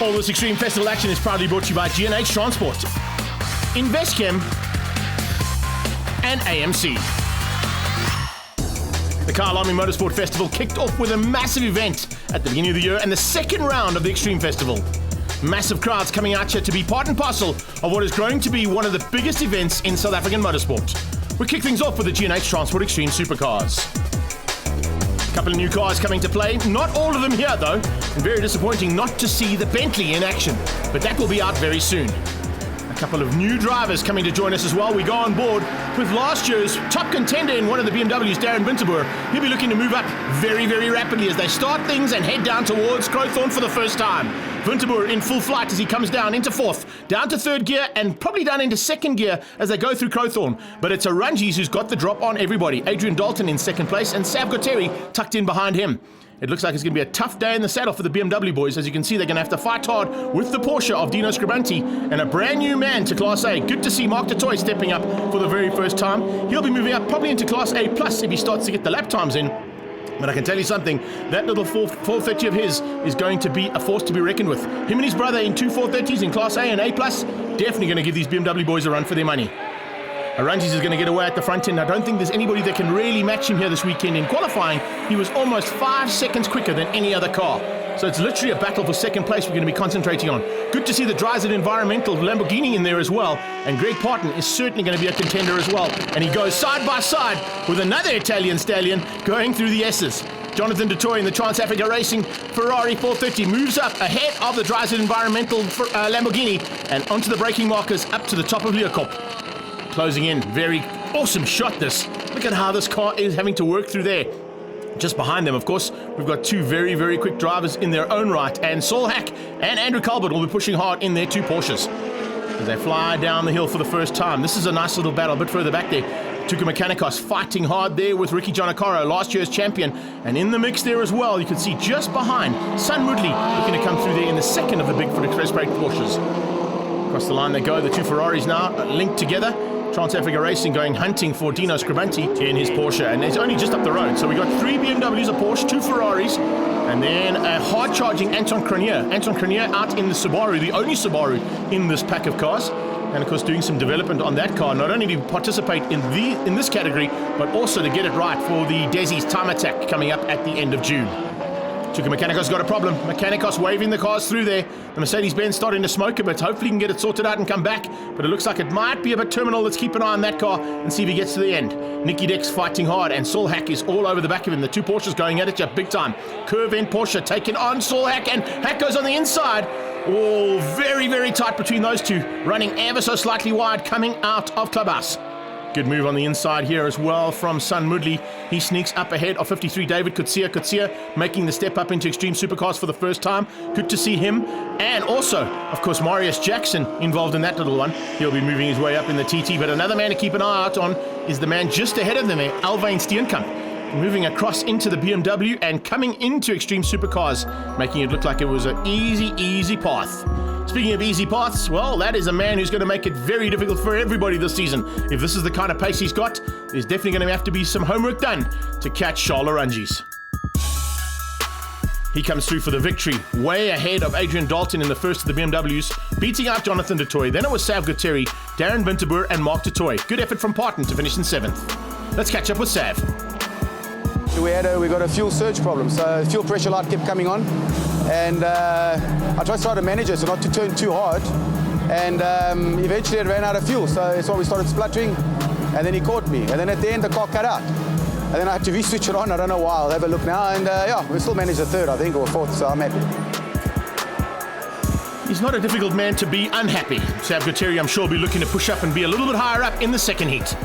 All this Extreme Festival action is proudly brought to you by G&H Transport, Investchem, and AMC. The Kyalami Motorsport Festival kicked off with a massive event at the beginning of the year and the second round of the Extreme Festival. Massive crowds coming out here to be part and parcel of what is growing to be one of the biggest events in South African motorsport. We kick things off with the G&H Transport Extreme Supercars. A couple of new cars coming to play, not all of them here though, and very disappointing not to see the Bentley in action, but that will be out very soon. A couple of new drivers coming to join us as well. We go on board with last year's top contender in one of the BMWs, Darren Winterboer. He'll be looking to move up very, very rapidly as they start things and head down towards Crowthorne for the first time. Winterboer in full flight as he comes down into fourth, down to third gear and probably down into second gear as they go through Crowthorne. But it's Arunjis who's got the drop on everybody. Adrian Dalton in second place and Sav Gutteri tucked in behind him. It looks like it's going to be a tough day in the saddle for the BMW boys. As you can see, they're going to have to fight hard with the Porsche of Dino Scribanti and a brand new man to Class A. Good to see Mark du Toit stepping up for the very first time. He'll be moving up probably into Class A plus if he starts to get the lap times in. But I can tell you something, that little 430 of his is going to be a force to be reckoned with. Him and his brother in two 430s in Class A and A plus, definitely going to give these BMW boys a run for their money. Arunjis is going to get away at the front end. I don't think there's anybody that can really match him here this weekend. In qualifying, he was almost 5 seconds quicker than any other car. So it's literally a battle for second place we're going to be concentrating on. Good to see the Dryzen Environmental Lamborghini in there as well. And Greg Parton is certainly going to be a contender as well. And he goes side by side with another Italian stallion going through the S's. Jonathan du Toit in the Trans-Africa Racing Ferrari 430 moves up ahead of the Dryzen Environmental Lamborghini and onto the braking markers up to the top of Leeuwkop. Closing in, very awesome shot this. Look at how this car is having to work through there. Just behind them, of course, we've got two very, very quick drivers in their own right, and Saul Hack and Andrew Colbert will be pushing hard in their two Porsches as they fly down the hill for the first time. This is a nice little battle a bit further back there. Tuka Mechanicos fighting hard there with Ricky Giannaccaro, last year's champion, and in the mix there as well, you can see just behind, Sun Woodley looking to come through there in the second of the Bigfoot Express Brake Porsches. Across the line they go, the two Ferraris now linked together. Trans-Africa Racing going hunting for Dino Scribanti in his Porsche, and it's only just up the road. So we got three BMWs, a Porsche, two Ferraris, and then a hard-charging Anton Cranier. Anton Cranier out in the Subaru, the only Subaru in this pack of cars, and of course doing some development on that car, not only to participate in this category, but also to get it right for the Desi's Time Attack coming up at the end of June. Tuka Mechanicos got a problem. Mechanicos waving the cars through there. The Mercedes-Benz starting to smoke a bit. Hopefully he can get it sorted out and come back. But it looks like it might be a bit terminal. Let's keep an eye on that car and see if he gets to the end. Nicky Dex fighting hard and Saul Hack is all over the back of him. The two Porsches going at it big time. Curve end Porsche taking on Saul Hack and Hack goes on the inside. Oh, very, very tight between those two. Running ever so slightly wide coming out of Clubhouse. Good move on the inside here as well from Sun Woodley. He sneaks up ahead of 53 David Kutsia making the step up into Extreme Supercars for the first time. Good to see him. And also, of course, Marius Jackson involved in that little one. He'll be moving his way up in the TT. But another man to keep an eye out on is the man just ahead of them there, Alwyn Steenkamp. Moving across into the BMW and coming into Extreme Supercars, making it look like it was an easy path. Speaking of easy paths, well, that is a man who's going to make it very difficult for everybody this season. If this is the kind of pace he's got, there's definitely going to have to be some homework done to catch Charles Arunjis. He comes through for the victory, way ahead of Adrian Dalton in the first of the BMWs, beating out Jonathan du Toit. Then it was Sav Gutteri, Darren Winterboer and Mark du Toit. Good effort from Parton to finish in 7th. Let's catch up with Sav. We got a fuel surge problem, so fuel pressure light kept coming on, and I tried to try to manage it so not to turn too hard, and eventually it ran out of fuel, so that's why we started spluttering, and then he caught me, and then at the end the car cut out, and then I had to re-switch it on. I don't know why. I'll have a look now, and yeah, we still managed the third, I think, or fourth, so I'm happy. He's not a difficult man to be unhappy. Sav Gutteri, I'm sure, will be looking to push up and be a little bit higher up in the second heat.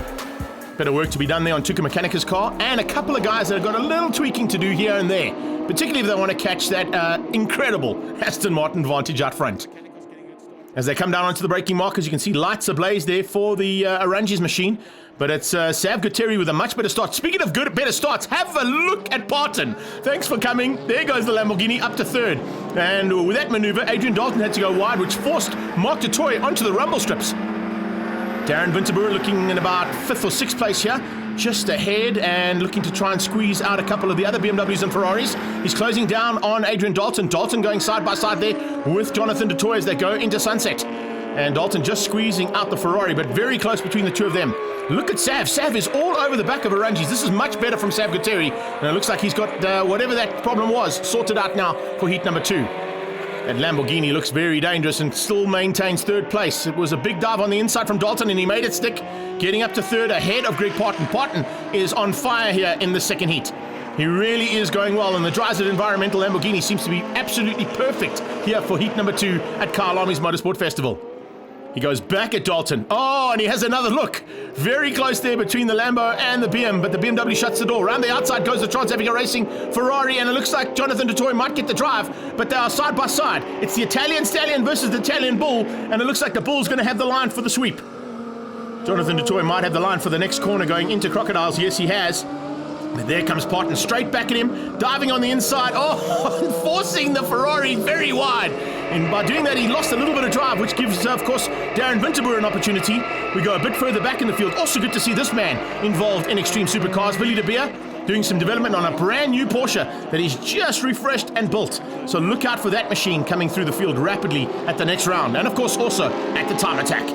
Bit of work to be done there on Tuka Mechanicos' car, and a couple of guys that have got a little tweaking to do here and there, particularly if they want to catch that incredible Aston Martin Vantage out front. As they come down onto the braking markers, you can see lights ablaze there for the Arunjis machine, but it's Sav Gutteri with a much better start. Speaking of better starts, have a look at Parton. Thanks for coming. There goes the Lamborghini up to third. And with that maneuver, Adrian Dalton had to go wide, which forced Mark du Toit onto the rumble strips. Darren Winterboer looking in about 5th or 6th place here. just ahead and looking to try and squeeze out a couple of the other BMWs and Ferraris. He's closing down on Adrian Dalton. Dalton going side by side there with Jonathan du Toit as they go into sunset. And Dalton just squeezing out the Ferrari, but very close between the two of them. Look at Sav. Sav is all over the back of Arunjis. This is much better from Sav Gutteri. And it looks like he's got whatever that problem was sorted out now for heat number 2. And Lamborghini looks very dangerous and still maintains third place. It was a big dive on the inside from Dalton and he made it stick, getting up to third ahead of Greg Parton. Parton is on fire here in the second heat. He really is going well, and the Dryzit Environmental Lamborghini seems to be absolutely perfect here for heat number 2 at Kyalami's Motorsport Festival. He goes back at Dalton. Oh, and he has another look. Very close there between the Lambo and the BM, but the BMW shuts the door. Around the outside goes the Trans-Africa Racing Ferrari, and it looks like Jonathan du Toit might get the drive, but they are side by side. It's the Italian Stallion versus the Italian Bull, and it looks like the Bull's going to have the line for the sweep. Jonathan du Toit might have the line for the next corner going into Crocodiles. Yes, he has. But there comes Parton straight back at him, diving on the inside. Oh, forcing the Ferrari very wide. And by doing that, he lost a little bit of drive, which gives, of course, Darren Winterboer an opportunity. We go a bit further back in the field. Also good to see this man involved in Extreme Supercars. Willie de Beer doing some development on a brand new Porsche that he's just refreshed and built. So look out for that machine coming through the field rapidly at the next round. And, of course, also at the time attack.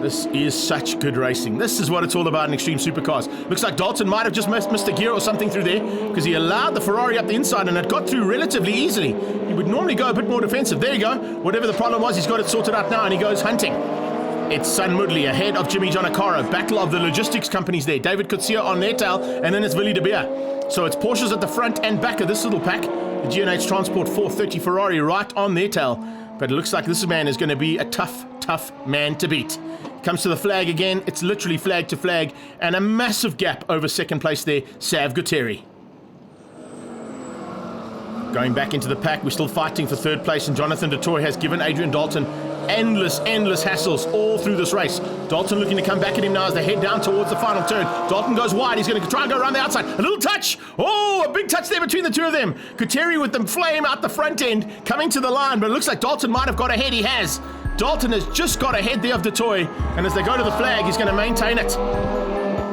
This is such good racing. This is what it's all about in Extreme Supercars. Looks like Dalton might have just missed a gear or something through there because he allowed the Ferrari up the inside and it got through relatively easily. He would normally go a bit more defensive. There you go. Whatever the problem was, he's got it sorted out now and he goes hunting. It's Sun Mudley ahead of Jimmy Giannaccaro. Battle of the logistics companies there. David Kutsia on their tail, and then it's Willie de Beer. So it's Porsches at the front and back of this little pack. The G&H Transport 430 Ferrari right on their tail. But it looks like this man is going to be a tough man to beat. Comes to the flag again. It's literally flag to flag, and a massive gap over second place there, Sav Gutteri. Going back into the pack, we're still fighting for third place, and Jonathan du Toit has given Adrian Dalton endless hassles all through this race. Dalton looking to come back at him now as they head down towards the final turn. Dalton goes wide. He's going to try and go around the outside. A little touch. Oh, a big touch there between the two of them. Gutteri with the flame out the front end coming to the line, but it looks like Dalton might have got ahead. He has. Dalton has just got ahead there of du Toit, and as they go to the flag, he's going to maintain it.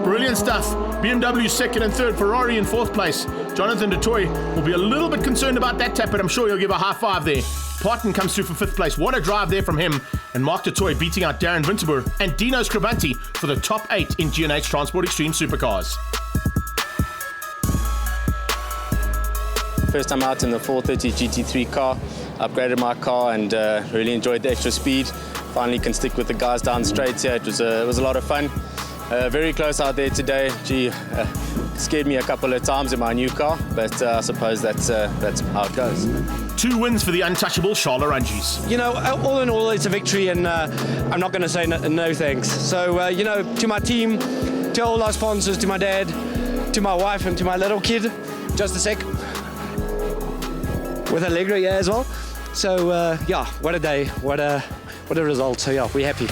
Brilliant stuff. BMW second and third, Ferrari in fourth place. Jonathan du Toit will be a little bit concerned about that tap, but I'm sure he'll give a high five there. Parton comes through for fifth place. What a drive there from him. And Mark du Toit beating out Darren Winterboer and Dino Scribanti for the top 8 in G&H Transport Extreme Supercars. First time out in the 430 GT3 car. Upgraded my car and really enjoyed the extra speed. Finally can stick with the guys down straight here. It was a lot of fun. Very close out there today. Gee, scared me a couple of times in my new car, but I suppose that's how it goes. 2 wins for the untouchable Charles Arunjis. You know, all in all, it's a victory, and I'm not going to say no thanks. So, you know, to my team, to all our sponsors, to my dad, to my wife, and to my little kid, just a sec, with Allegra here as well. So, yeah, what a day, what a result. So, yeah, we're happy.